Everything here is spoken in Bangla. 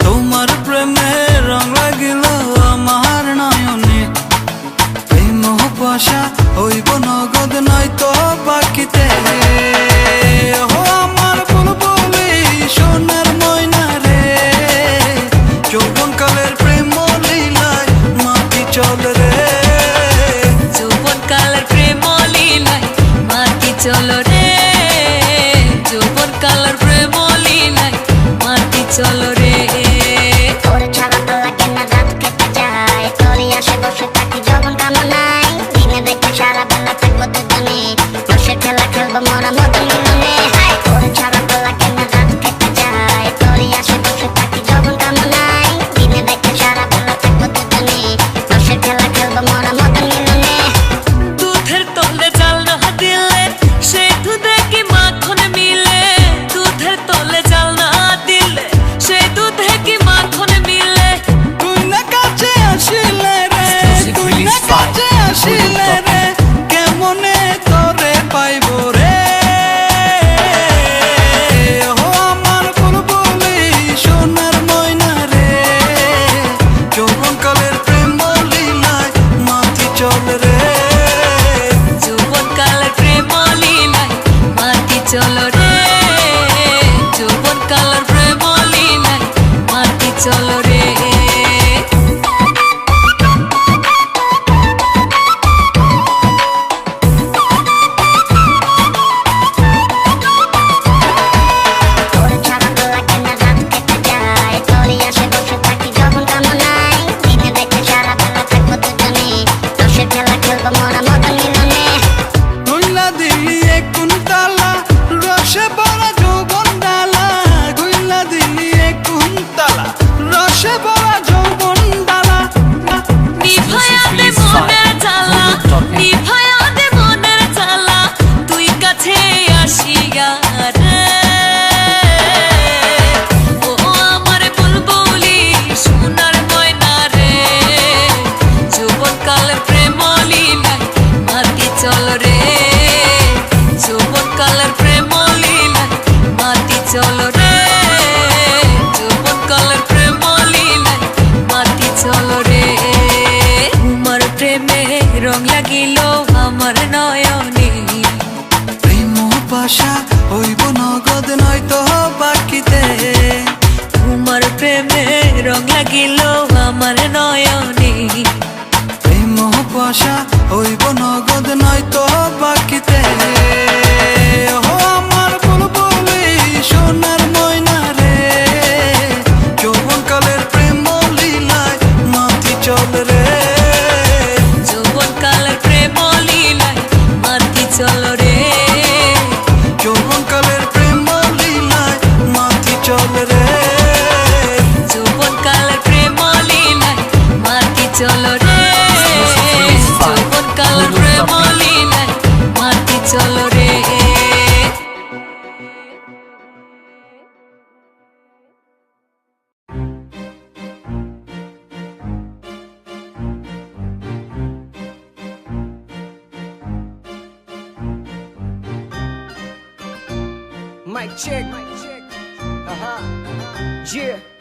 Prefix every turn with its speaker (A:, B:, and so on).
A: তোমার প্রেমে রং লাগিল আমার নয়নে, এই মোহ কুয়াশা হইব নগদ নয়তো বাকিতে। ও আমার বুলবুলি সোনার ময়না রে, যৌবন কালের প্রেম লীলায় মাটি চল রে,
B: যৌবন কালের প্রেম লীলায় মাটি চল রে, যৌবন কালের প্রেম লীলায় মাটি চল রে।
C: তোর ছাড়া তো লাগে না রাত কেটে যায়, তোরই আসে বসে থাকি যখন কামনায়, দিনে দেখে সারা বেলা থাকবো দুজনে, রসের খেলা খেলবো মোরা মদন মিলনে। তোর ছাড়া তো লাগে না রাত কেটে যায়, তোরই আসে বসে থাকি যখন কামনায়, দিনে দেখে সারা বেলা থাকবো দুজনে, রসের খেলা খেলবো মোরা মদন মিলনে।
B: দুধের তলে জাল না দিলে সেই দুধে কি মাখন মিলে, দুধের তলে জাল না দিলে সেই দুধে কি মাখন মিলে।
A: তুই না কাছে আসিলে রে, তুই না কাছে আসিলে রে, কেমনে তোরে পাইব রে। ও আমার বুলবুলি সোনার ময়না রে, যৌবন কালের প্রেম লীলায় মাটি চল রে,
B: যৌবন কালের প্রেম লীলায় মাটি চল রে, যৌবন কালের প্রেম লীলায় মাটি চল রে।
C: তোর ছাড়া তো লাগে না রাত কেটে যায়, তোরই আসে বসে থাকি যখন কামনায়, দিনে দেখে সারা বেলা থাকবো দুজনে, রসের খেলা খেলবো মোরা মদন মিলনে।
A: গুইলা দিলি এক কুন্তলা রসে ভরা যৌবন ডালা, গুইলা দিলি এক কুন্তলা রসে ভরা যৌবন ডালা।
B: নিভায়া দে মনের জ্বালা, নিভায়া দে মনের জ্বালা, তুই কাছে আসিয়া রে। ও আমার বুলবুলি সোনার ময়না রে, যৌবন কালের প্রেম লীলায় মাটি চল রে, যৌবন কালের প্রেম লীলায় মাটি চল রে, যৌবন কালের প্রেম লীলায় মাটি চল রে। তোমার প্রেমে রং লাগিল আমার নয়নে,
A: প্রেম পাশা হইব নগদ নয়তো বাকিতে।
B: তোমার প্রেমে রং লাগিল আমার নয়নে,
A: প্রেম পাশা হইব নগদ নয়তো বাকিতে। ও আমার বুলবুলি সোনার ময়না রে, যৌবন কালের প্রেম লীলায় মাটি চল রে,
B: যৌবন কালের প্রেম লীলায় মাটি চল রে,
A: যৌবন কালের প্রেম লীলায় মাটি চল রে,
B: যৌবন কালের প্রেম লীলায় মাটি চল রে, যৌবন কালের প্রেম লীলায় মাটি চল রে।
D: Mic check. Yeah.